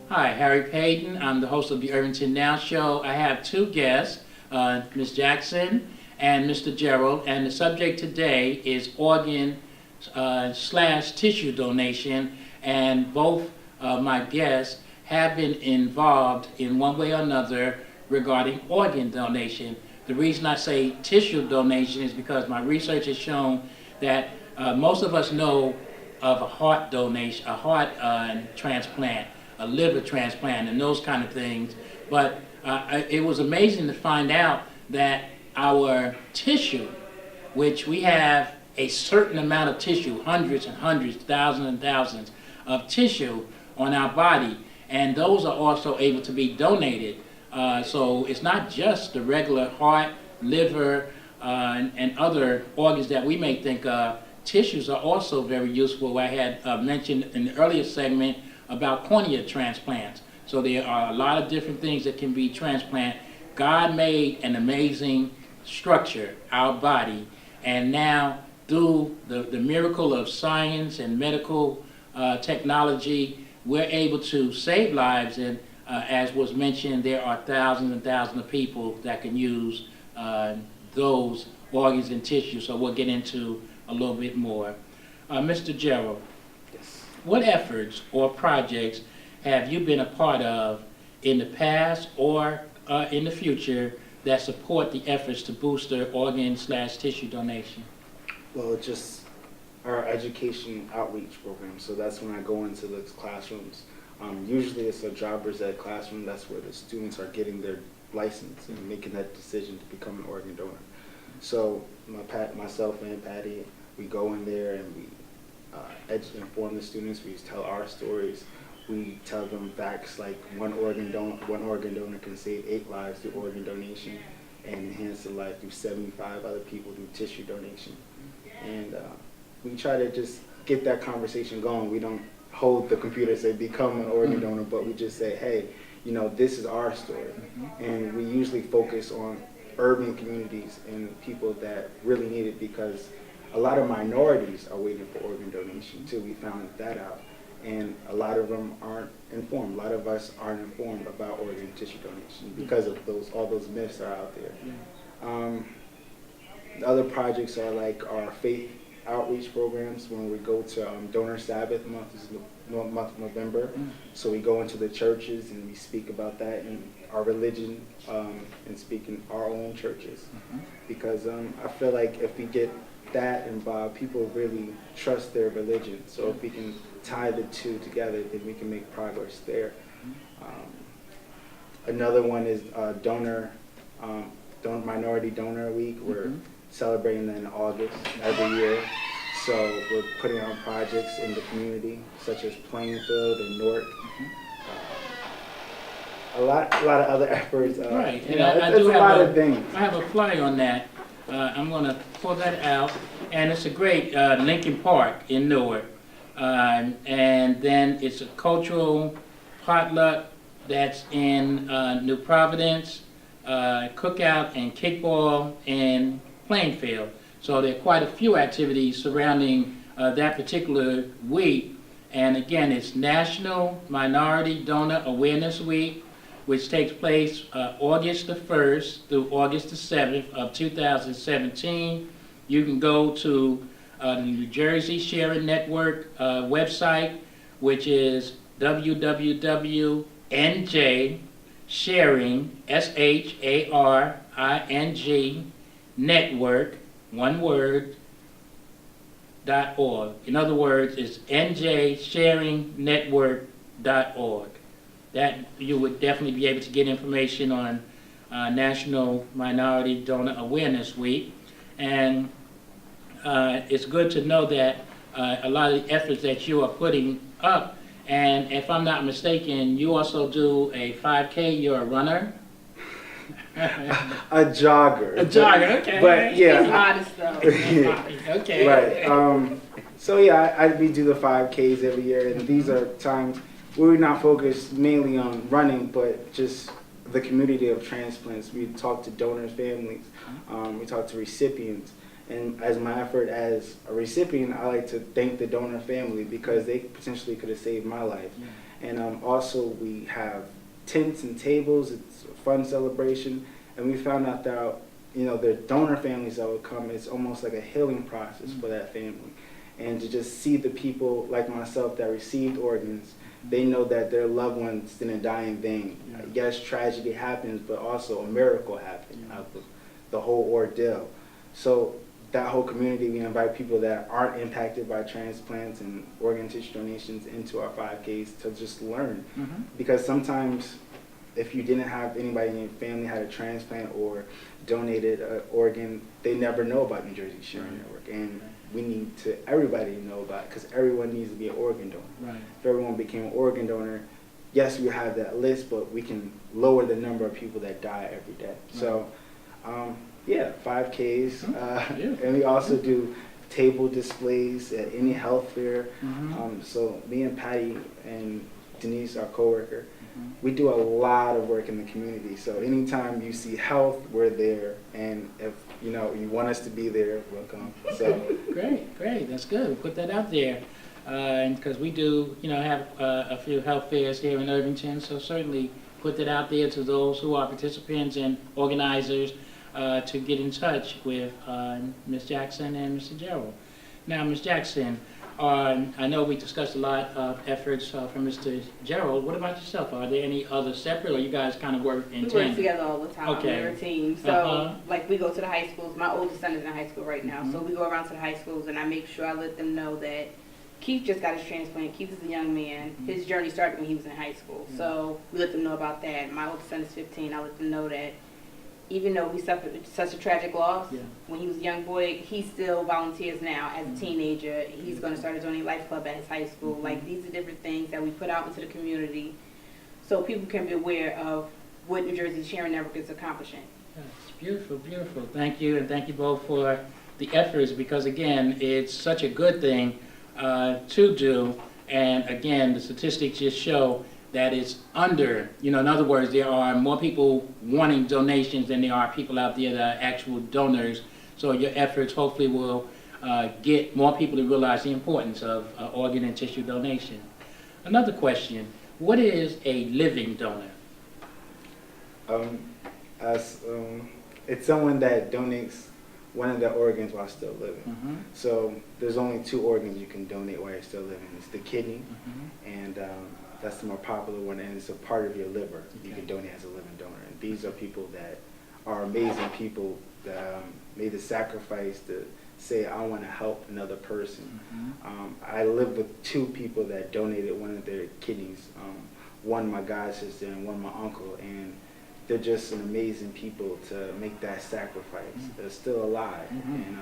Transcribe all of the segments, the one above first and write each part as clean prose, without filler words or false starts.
Hi, Harry Payton. I'm the host of the Irvington Now Show. I have two guests, Ms. Jackson and Mr. Gerald, and the subject today is organ slash tissue donation, and both my guests have been involved in one way or another regarding organ donation. The reason I say tissue donation is because my research has shown that most of us know of a heart donation, a heart transplant, a liver transplant, and those kind of things. But it was amazing to find out that our tissue, which we have a certain amount of tissue, hundreds and hundreds, thousands and thousands of tissue on our body, and those are also able to be donated. So it's not just the regular heart, liver, and other organs that we may think of. Tissues are also very useful. I had mentioned in the earlier segment about cornea transplants. So there are a lot of different things that can be transplanted. God made an amazing structure, our body, and now through the miracle of science and medical technology, we're able to save lives. And as was mentioned, there are thousands and thousands of people that can use those organs and tissues. So we'll get into a little bit more. Mr. Gerald, Yes. what efforts or projects have you been a part of in the past or in the future that support the efforts to booster organ slash tissue donation? Well, just our education outreach program. So that's when I go into the classrooms. Usually it's a jobbers ed classroom. That's where the students are getting their license and making that decision to become an organ donor. So myself and Patty, we go in there and we inform the students. We tell our stories. We tell them facts like one organ donor can save 8 lives through organ donation and enhance the life through 75 other people through tissue donation. And we try to just get that conversation going. We don't hold the computer and say become an organ donor, but we just say, hey, you know, this is our story. And we usually focus on urban communities and people that really need it, because a lot of minorities are waiting for organ donation too. We found that out. And a lot of them aren't informed. A lot of us aren't informed about organ tissue donation because of all those myths are out there. The other projects are like our faith outreach programs. When we go to Donor Sabbath month, is the month of November. So we go into the churches and we speak about that and our religion, and speak in our own churches. Because I feel like if we get that involved, people really trust their religion. So if we can tie the two together, then we can make progress there. Another one is Minority Donor Week. We're celebrating that in August every year. So we're putting on projects in the community, such as Plainfield and Newark. A lot of other efforts. Right, and there's a lot of things. I have a flyer on that. I'm going to pull that out, and it's a great Lincoln Park in Newark. And then it's a cultural potluck that's in New Providence, cookout and kickball in Plainfield. So there are quite a few activities surrounding that particular week. And again, it's National Minority Donor Awareness Week, which takes place August the 1st through August the 7th of 2017. You can go to the New Jersey Sharing Network website, which is www.njsharing, SHARING, network, one word, .org. In other words, it's njsharingnetwork.org. That you would definitely be able to get information on National Minority Donor Awareness Week. And it's good to know that a lot of the efforts that you are putting up, and if I'm not mistaken, you also do a 5K, you're a runner? A jogger. A jogger, okay. But yeah. It's honest though. Okay. Right. So yeah, we do the 5Ks every year, and these are times where we're not focused mainly on running, but just the community of transplants. We talk to donors' families, we talk to recipients, And as my effort as a recipient, I like to thank the donor family because they potentially could have saved my life. Yeah. And also we have tents and tables. It's a fun celebration. And we found out that, the donor families that would come, it's almost like a healing process for that family. And to just see the people like myself that received organs, they know that their loved ones didn't die in vain. Yeah. Yes, tragedy happens, but also a miracle happened out of the whole ordeal. So that whole community, we invite people that aren't impacted by transplants and organ tissue donations into our 5Ks to just learn. Mm-hmm. Because sometimes if you didn't have anybody in your family had a transplant or donated an organ, they never know about New Jersey Sharing Network. And we need everybody to know about it because everyone needs to be an organ donor. Right. If everyone became an organ donor, yes, we have that list, but we can lower the number of people that die every day. Right. So, 5Ks. Beautiful. And we also do table displays at any health fair. Mm-hmm. So me and Patty and Denise, our coworker, Mm-hmm. we do a lot of work in the community. So anytime you see health, we're there. And if you want us to be there, we'll come. So Great. That's good. We'll put that out there. Because we do, have a few health fairs here in Irvington, so certainly put that out there to those who are participants and organizers to get in touch with Ms. Jackson and Mr. Gerald. Now, Ms. Jackson, I know we discussed a lot of efforts from Mr. Gerald. What about yourself? Are there any other separate, or you guys kind of work in We tandem? work together all the time. Okay. We're a team. So, Uh-huh. like, we go to the high schools. My oldest son is in high school right now. So we go around to the high schools, and I make sure I let them know that Keith just got his transplant. Keith is a young man. His journey started when he was in high school. So we let them know about that. My oldest son is 15. I let them know that even though he suffered such a tragic loss, Yeah. when he was a young boy, he still volunteers now as a teenager. He's going to start his own life club at his high school. Like, these are different things that we put out into the community so people can be aware of what New Jersey Sharing Network is accomplishing. That's beautiful. Thank you, and thank you both for the efforts, because again, it's such a good thing to do, and again, the statistics just show that it's under, in other words, there are more people wanting donations than there are people out there that are actual donors, so your efforts hopefully will get more people to realize the importance of organ and tissue donation. Another question, what is a living donor? It's someone that donates one of their organs while still living. Mm-hmm. So there's only 2 organs you can donate while you're still living. It's the kidney, Mm-hmm. and that's the more popular one, and it's a part of your liver you Okay. can donate as a living donor. And these are people that are amazing people that made the sacrifice to say, I want to help another person. Mm-hmm. I live with 2 people that donated one of their kidneys, one my god sister and one my uncle, and they're just an amazing people to make that sacrifice. They're still alive. Mhm. And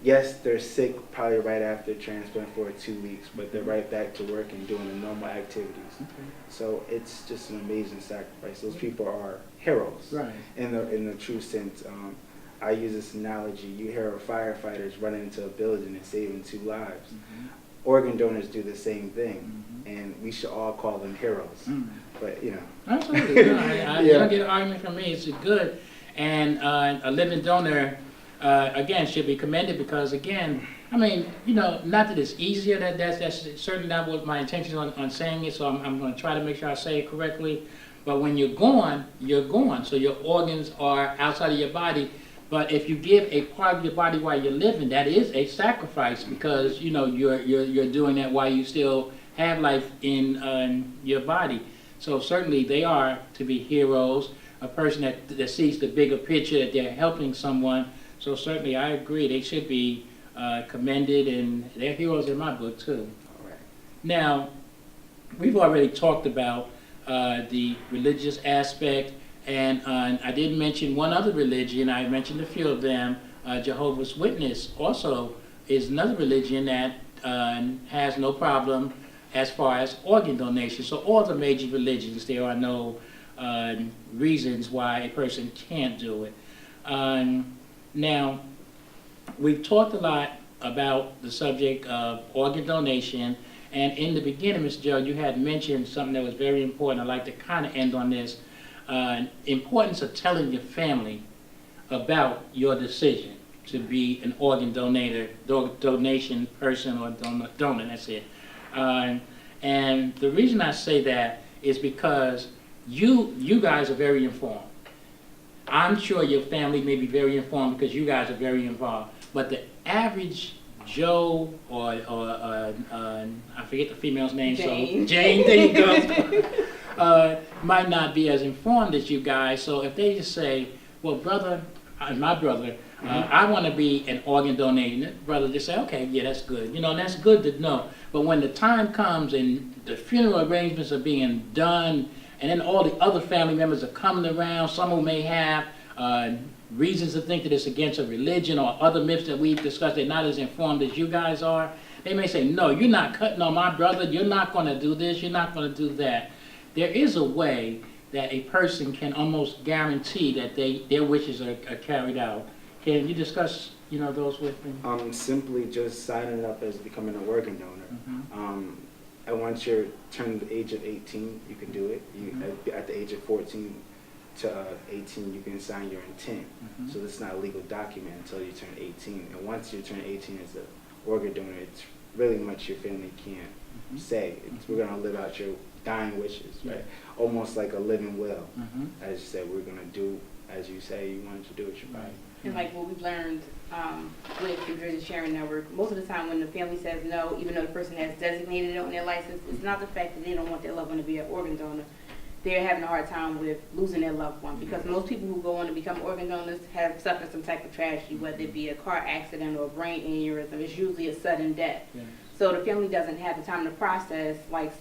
yes, they're sick probably right after transplant for 2 weeks, but they're right back to work and doing the normal activities. Okay. So it's just an amazing sacrifice. Those people are heroes Right. in the true sense. I use this analogy. You hear of firefighters running into a building and saving 2 lives. Mhm. Organ donors do the same thing, Mhm. and we should all call them heroes. Mm. But Absolutely. No, I Yeah. don't get an argument from me. It's good. And a living donor, again, should be commended because, again, I mean, not that it's easier. That's certainly not what my intention on saying it, so I'm going to try to make sure I say it correctly. But when you're gone, you're gone. So your organs are outside of your body. But if you give a part of your body while you're living, that is a sacrifice because, you're doing that while you still have life in your body. So certainly they are to be heroes, a person that sees the bigger picture, that they're helping someone. So certainly I agree, they should be commended, and they're heroes in my book too. all right. Now, we've already talked about the religious aspect, and I did mention one other religion. I mentioned a few of them. Jehovah's Witness also is another religion that has no problem as far as organ donation. So all the major religions, there are no reasons why a person can't do it. Now, we've talked a lot about the subject of organ donation, and in the beginning, Mr. Gerald, you had mentioned something that was very important. I'd like to kind of end on this. Importance of telling your family about your decision. to be an organ donation person or donor, that's it. And the reason I say that is because you guys are very informed. I'm sure your family may be very informed because you guys are very involved. But the average Joe or I forget the female's name, Jane. so Jane, there you go, might not be as informed as you guys. So if they just say, well, brother, my brother, I want to be an organ donor, brother just say, okay, yeah, that's good. You know, and that's good to know. But when the time comes and the funeral arrangements are being done, and then all the other family members are coming around, some who may have reasons to think that it's against a religion or other myths that we've discussed, they're not as informed as you guys are. They may say, no, you're not cutting on my brother, you're not going to do this, you're not going to do that. There is a way that a person can almost guarantee that their wishes are carried out. Can you discuss, those with me? Simply just signing up as becoming an organ donor. And once you're turned the age of 18, you can do it. At the age of 14 to 18, you can sign your intent. So this is not a legal document until you turn 18. And once you turn 18 as an organ donor, it's really much your family can't say. We're going to live out your dying wishes, right? Almost like a living will. As you said, we're going to do as you say you wanted to do with your body. And like what we've learned with New Jersey Sharing Network, most of the time when the family says no, even though the person has designated it on their license, it's not the fact that they don't want their loved one to be an organ donor. They're having a hard time with losing their loved one, because most people who go on to become organ donors have suffered some type of tragedy, whether it be a car accident or a brain aneurysm. It's usually a sudden death. So the family doesn't have the time to process like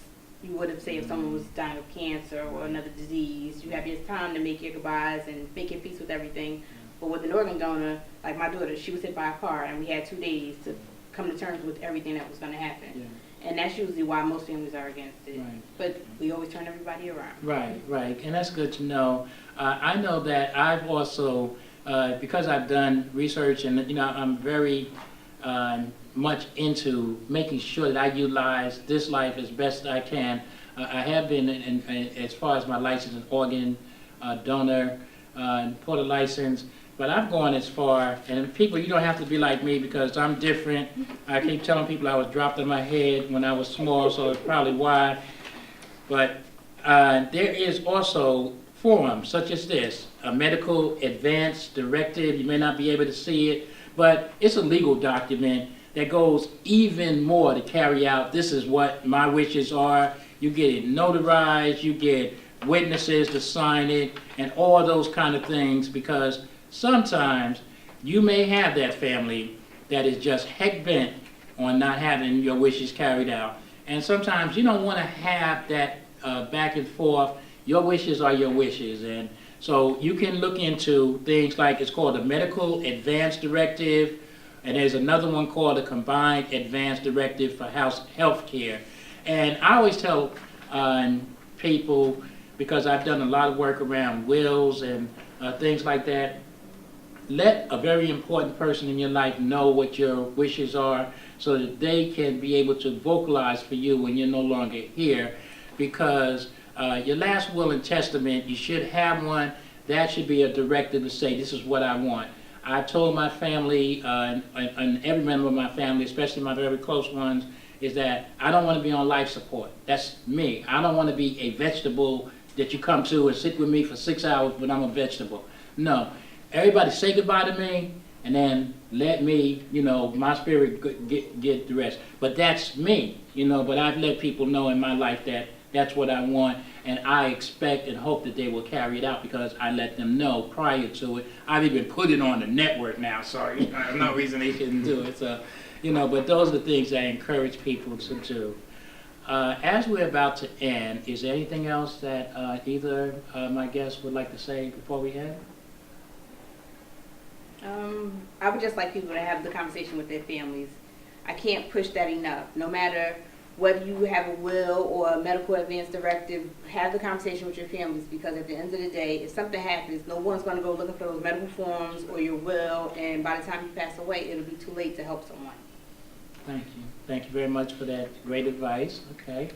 you would have, say, if someone was dying of cancer or another disease. You have your time to make your goodbyes and make your peace with everything. But with an organ donor, like my daughter, she was hit by a car, and we had 2 days to come to terms with everything that was going to happen. And that's usually why most families are against it. But we always turn everybody around. Right. And that's good to know. I know that I've also, because I've done research and, I'm very much into making sure that I utilize this life as best I can. I have been, as far as my license, an organ donor, for the license. But I've gone as far, and people, you don't have to be like me because I'm different. I keep telling people I was dropped on my head when I was small, so it's probably why. But there is also forums such as this, a medical advance directive. You may not be able to see it, but it's a legal document that goes even more to carry out, this is what my wishes are. You get it notarized, you get witnesses to sign it, and all those kind of things, because sometimes you may have that family that is just heck bent on not having your wishes carried out. And sometimes you don't want to have that back and forth. Your wishes are your wishes. And so you can look into things like, it's called the Medical Advance Directive, and there's another one called the Combined Advance Directive for Health Care. And I always tell people, because I've done a lot of work around wills and things like that, let a very important person in your life know what your wishes are so that they can be able to vocalize for you when you're no longer here. Because your last will and testament, you should have one. That should be a directive to say, this is what I want. I told my family, and every member of my family, especially my very close ones, is that I don't want to be on life support. That's me. I don't want to be a vegetable that you come to and sit with me for 6 hours, but I'm a vegetable. No. Everybody say goodbye to me, and then let me, my spirit get the rest. But that's me, but I've let people know in my life that that's what I want, and I expect and hope that they will carry it out because I let them know prior to it. I've even put it on the network now, so there's no reason they shouldn't do it. So, but those are the things I encourage people to do. As we're about to end, is there anything else that either my guests would like to say before we end? I would just like people to have the conversation with their families. I can't push that enough. No matter whether you have a will or a medical advance directive, have the conversation with your families, because at the end of the day, if something happens, no one's going to go looking for those medical forms or your will, and by the time you pass away, it'll be too late to help someone. Thank you. Thank you very much for that great advice. Okay.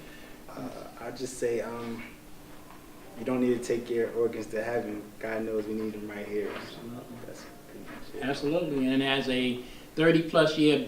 I'll just say, you don't need to take your organs to heaven. God knows we need them right here. Absolutely. That's pretty much Absolutely, and as a 30-plus year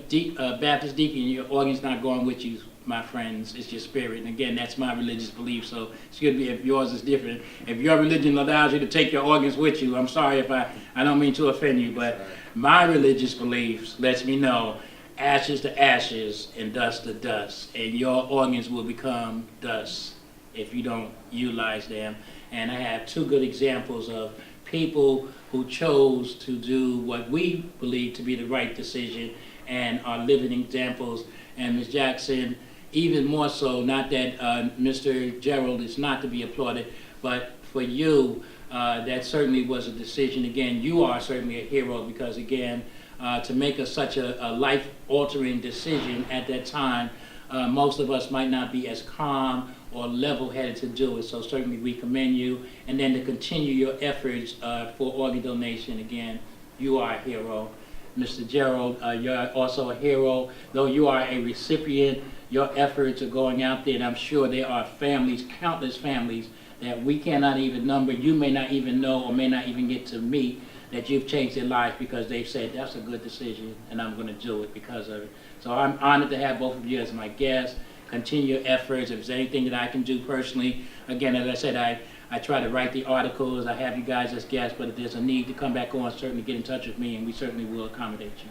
Baptist deacon, your organ's not going with you, my friends. It's your spirit. And again, that's my religious belief, so it's good to be if yours is different. If your religion allows you to take your organs with you, I'm sorry if I don't mean to offend you, but my religious beliefs lets me know ashes to ashes and dust to dust, and your organs will become dust if you don't utilize them. And I have two good examples of people who chose to do what we believe to be the right decision and are living examples. And Ms. Jackson, even more so, not that Mr. Gerald is not to be applauded, but for you, that certainly was a decision. Again, you are certainly a hero because, again, to make such a life-altering decision at that time, most of us might not be as calm or level-headed to do it. So certainly we commend you. And then to continue your efforts for organ donation, again, you are a hero. Mr. Gerald, you're also a hero. Though you are a recipient, your efforts are going out there, and I'm sure there are families, countless families, that we cannot even number, you may not even know or may not even get to meet, that you've changed their life because they've said, that's a good decision, and I'm going to do it because of it. So I'm honored to have both of you as my guests. Continue your efforts. If there's anything that I can do personally, again, as I said, I try to write the articles. I have you guys as guests, but if there's a need to come back on, certainly get in touch with me, and we certainly will accommodate you.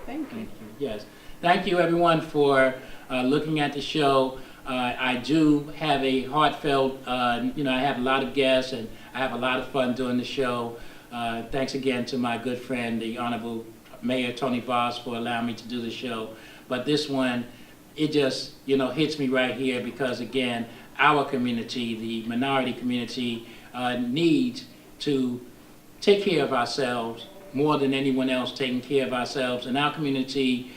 Thank you. Thank you. Yes. Thank you, everyone, for looking at the show. I do have a heartfelt, I have a lot of guests, and I have a lot of fun doing the show. Thanks again to my good friend, the Honorable Mayor Tony Voss, for allowing me to do the show. But this one, it just, hits me right here because, again, our community, the minority community, needs to take care of ourselves more than anyone else taking care of ourselves. And our community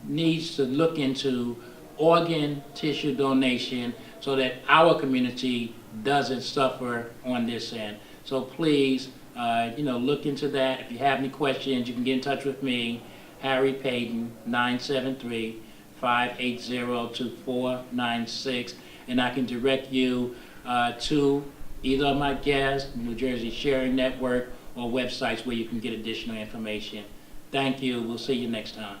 needs to look into organ tissue donation so that our community doesn't suffer on this end. So please, look into that. If you have any questions, you can get in touch with me, Harry Payton, 973-580-2496, and I can direct you to either of my guests, New Jersey Sharing Network, or websites where you can get additional information. Thank you. We'll see you next time.